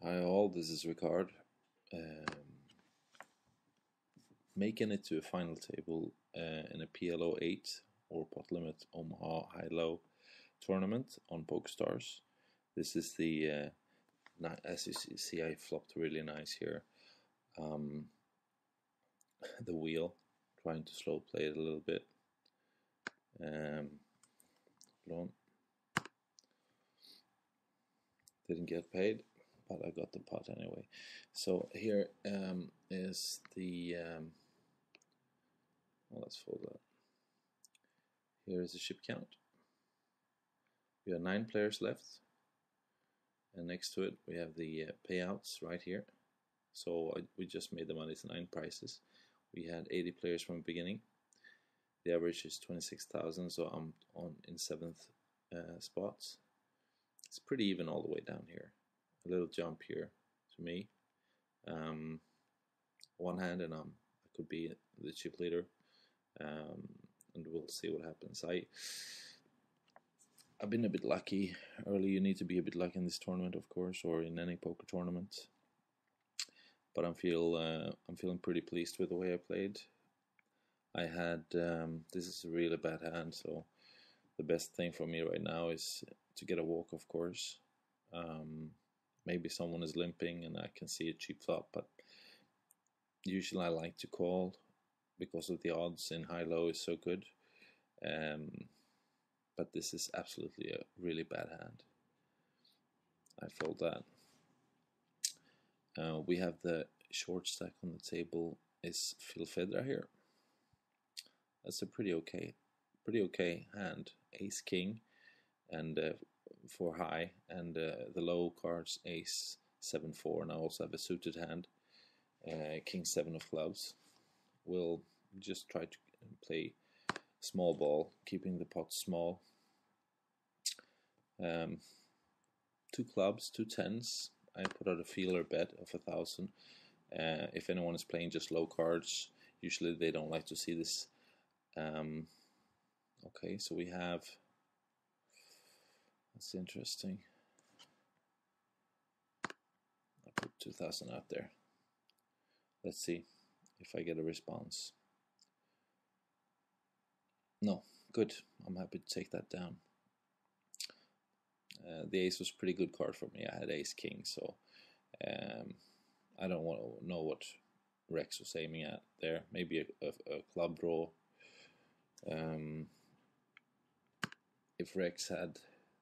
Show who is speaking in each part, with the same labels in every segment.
Speaker 1: Hi all, this is Ricard. Making it to a final table in a PLO8 or pot limit Omaha high-low tournament on PokerStars. This is the, as you see, I flopped really nice here. The wheel, trying to slow play it a little bit. Didn't get paid, but I got the pot anyway. So here is the well, let's fold that. Here is the chip count. We have 9 players left, and next to it we have the payouts right here. So we just made the money. It's 9 prices. We had 80 players from the beginning. The average is 26,000, so I'm in 7th spots. It's pretty even all the way down here. A little jump here to me. One hand, and I could be the chip leader. And we'll see what happens. I've been a bit lucky early. You need to be a bit lucky in this tournament, of course, or in any poker tournament. But I'm feeling pretty pleased with the way I played. I had this is a really bad hand, so the best thing for me right now is to get a walk, of course. Maybe someone is limping and I can see a cheap flop, but usually I like to call because of the odds in high-low is so good. But this is absolutely a really bad hand. I fold that. We have the short stack on the table is Phil Fedra here. That's a pretty okay hand. Ace King and for high, and the low cards Ace 7-4, and I also have a suited hand, King 7 of clubs. We'll just try to play small ball, keeping the pot small. 2 clubs, 2 tens. I put out a feeler bet of 1,000. If anyone is playing just low cards, usually they don't like to see this. Okay, so we have. That's interesting. I put 2,000 out there. Let's see if I get a response. No, good. I'm happy to take that down. The ace was a pretty good card for me. I had ace king, so I don't want to know what Rex was aiming at there. Maybe a club draw. If Rex had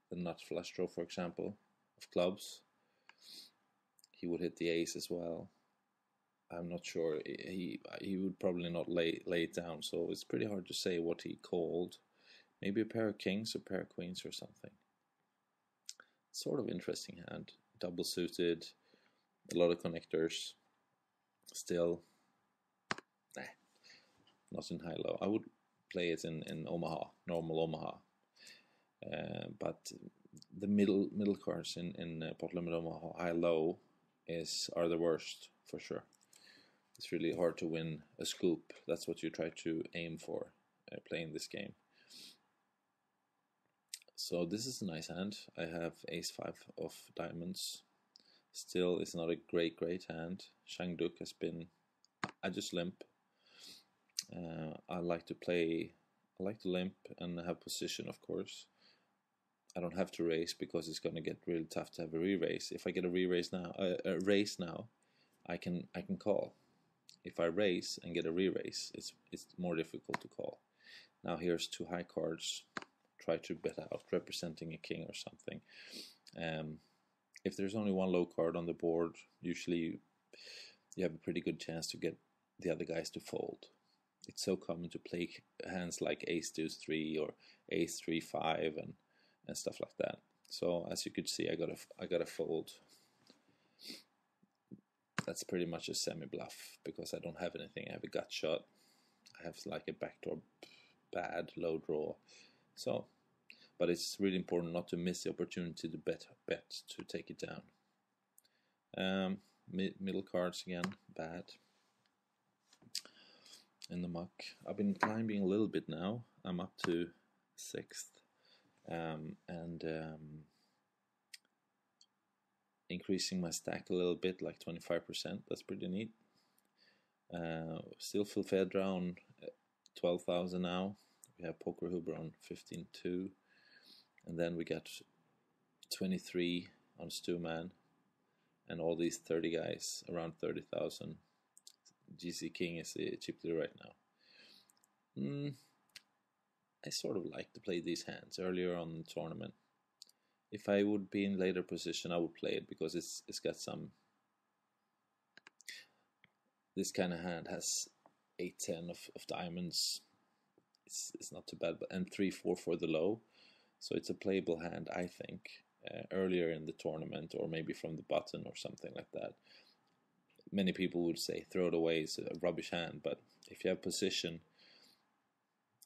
Speaker 1: the nut flush draw, for example, of clubs, he would hit the ace as well. I'm not sure. He would probably not lay it down, so it's pretty hard to say what he called. Maybe a pair of kings or pair of queens or something. Sort of interesting hand. Double suited, a lot of connectors. Still, not in high-low. I would play it in Omaha, normal Omaha. But the middle cards in pot limit Omaha high-low are the worst for sure. It's really hard to win a scoop. That's what you try to aim for playing this game. So this is a nice hand. I have ace 5 of diamonds. Still, it's not a great hand. Shangduk has been. I just limp. I like to limp and have position, of course. I don't have to raise because it's going to get really tough to have a re-raise. If I get a raise now, I can call. If I raise and get a re-raise, it's more difficult to call. Now here's 2 high cards. Try to bet out, representing a king or something. If there's only 1 low card on the board, usually you have a pretty good chance to get the other guys to fold. It's so common to play hands like ace deuce 3 or ace 3-5 and stuff like that. So as you could see, I got a fold. That's pretty much a semi-bluff because I don't have anything. I have a gut shot. I have like a backdoor bad low draw. So, but it's really important not to miss the opportunity to bet to take it down. Middle cards again, bad. In the muck. I've been climbing a little bit now. I'm up to 6th. increasing my stack a little bit, like 25%. That's pretty neat. Still full Fedra on 12,000 now. We have Poker Huber on 15.2, and then we got 23 on Stewman, and all these 30 guys around 30,000. GC King is the chip leader right now. I sort of like to play these hands earlier on in the tournament. If I would be in later position, I would play it because it's got some. This kind of hand has 8-10 of diamonds. It's not too bad, and 3-4 for the low, so it's a playable hand, I think. Earlier in the tournament, or maybe from the button or something like that. Many people would say throw it away, it's a rubbish hand, but if you have position,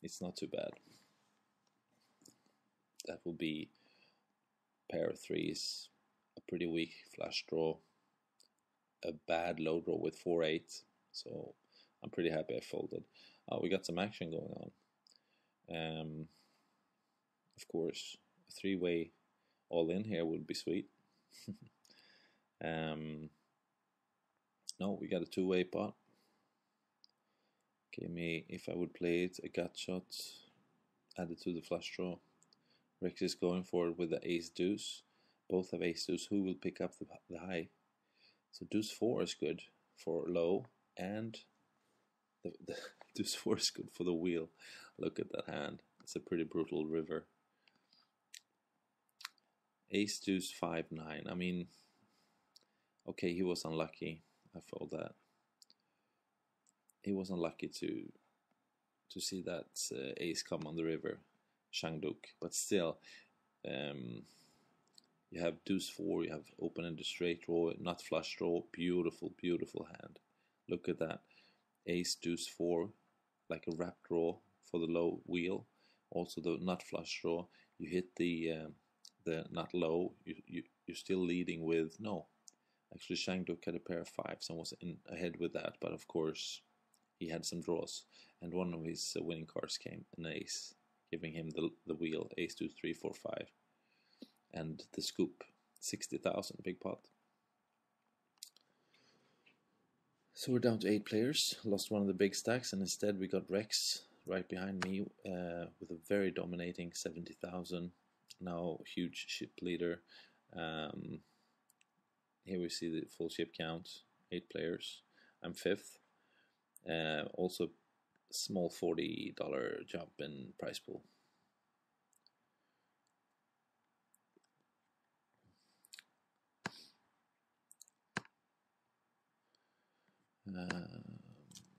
Speaker 1: it's not too bad. That will be pair of threes, a pretty weak flush draw, a bad low draw with 4-8, so I'm pretty happy I folded. We got some action going on. Of course, a three-way all in here would be sweet. No, we got a two-way pot. Okay, if I would play it, a gut shot added to the flush draw. Rex is going for it with the ace deuce. Both have ace deuce. Who will pick up the high? So deuce 4 is good for low, and the deuce 4 is good for the wheel. Look at that hand. It's a pretty brutal river. Ace deuce 5-9. I mean, okay, he was unlucky. I felt that he was unlucky to see that ace come on the river, Shangduk. But still, you have deuce 4. You have open-ended straight draw, not flush draw. Beautiful, beautiful hand. Look at that. Ace deuce 4, like a wrap draw for the low wheel. Also the nut flush draw. You hit the nut low. You're still leading with no. Actually, Shangduk had a pair of fives and was ahead with that, but of course he had some draws, and one of his winning cards came an ace, giving him the wheel, ace 2 3 4 5, and the scoop, 60,000, big pot. So we're down to 8 players. Lost one of the big stacks, and instead we got Rex right behind me with a very dominating 70,000. Now huge ship leader. Here we see the full ship count, 8 players. I'm 5th. Also, small $40 jump in prize pool.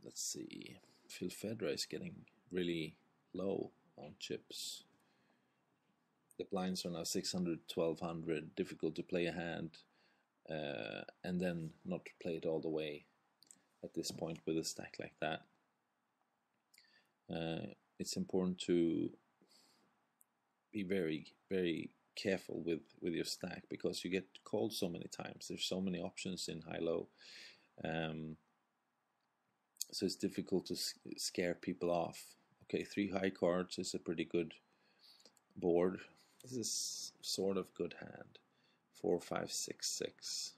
Speaker 1: Let's see. Phil Fedra is getting really low on chips. The blinds are now 600, 1200. Difficult to play a hand. And then not play it all the way at this point with a stack like that. It's important to be very, very careful with your stack, because you get called so many times. There's so many options in high-low. So it's difficult to scare people off. Okay, 3 high cards is a pretty good board. This is sort of good hand. 4, 5, 6, 6.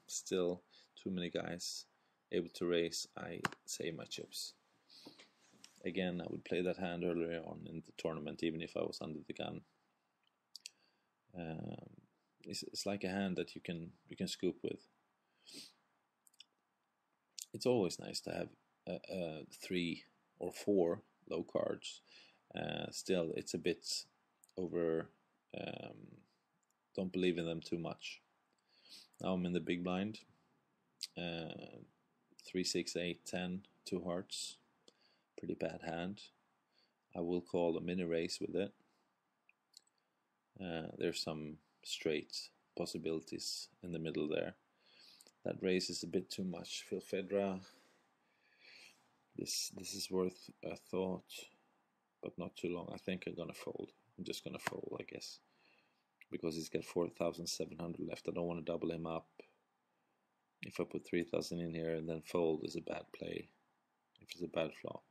Speaker 1: Still too many guys able to raise. I save my chips. Again, I would play that hand earlier on in the tournament, even if I was under the gun. It's like a hand that you can scoop with. It's always nice to have 3 or 4 low cards. Still, it's a bit over. Don't believe in them too much. Now I'm in the big blind. 3, 6, 8, 10, 2 hearts. Pretty bad hand. I will call a mini raise with it. There's some straight possibilities in the middle there. That raise is a bit too much. Phil Fedra. This is worth a thought, but not too long. I think I'm gonna fold. I'm just gonna fold, I guess, because he's got 4,700 left. I don't want to double him up. If I put 3,000 in here and then fold is a bad play. If it's a bad flop,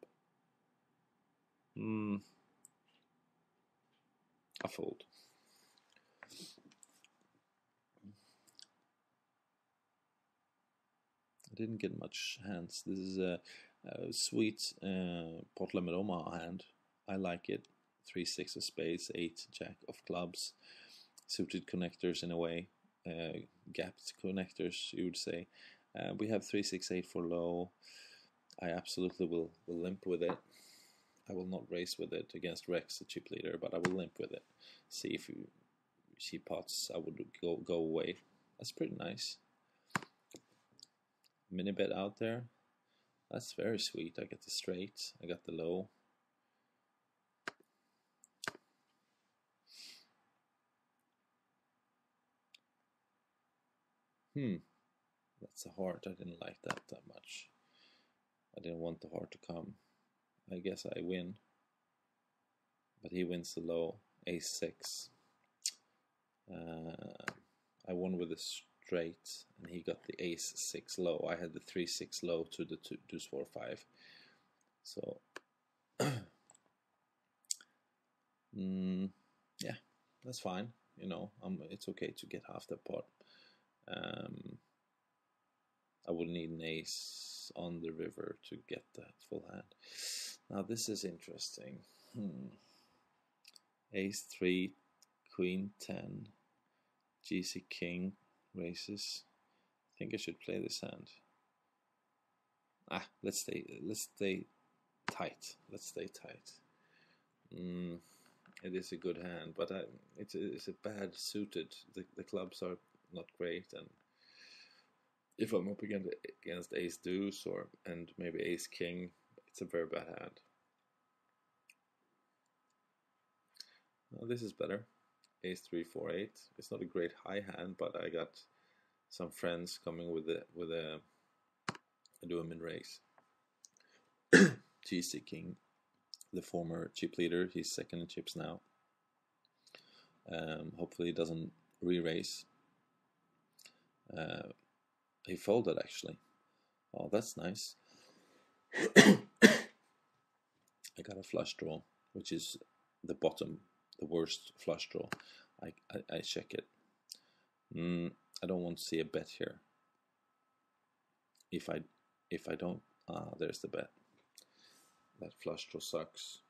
Speaker 1: I fold. didn't get much hands. This is a sweet pot limit Omaha hand. I like it. 3-6 of spades, 8 jack of clubs, suited connectors in a way, gapped connectors you would say. We have 3-6-8 for low. I absolutely will limp with it. I will not race with it against Rex, the chip leader, but I will limp with it. See if she pots, I would go away. That's pretty nice. Mini bet out there. That's very sweet. I get the straight, I got the low. That's a heart. I didn't like that much. I didn't want the heart to come. I guess I win. But he wins the low, ace-6. I won with a straight, and he got the ace-6 low. I had the 3-6 low to the deuce-4-5. So, yeah, that's fine. You know, it's okay to get half the pot. I would need an ace on the river to get the full hand. Now this is interesting. Ace 3, Queen 10, GC King raises. I think I should play this hand. Let's stay tight. Let's stay tight. It is a good hand, but it's a bad suited. The clubs are not great, and if I'm up against ace deuce and maybe ace king, it's a very bad hand. Now this is better. Ace 3, 4, 8. It's not a great high hand, but I got some friends coming with a do a min raise. GC King, the former chip leader, he's second in chips now. Hopefully he doesn't re-raise. He folded actually. Oh, that's nice. I got a flush draw, which is the bottom, the worst flush draw. I check it. I don't want to see a bet here. If I don't, there's the bet. That flush draw sucks.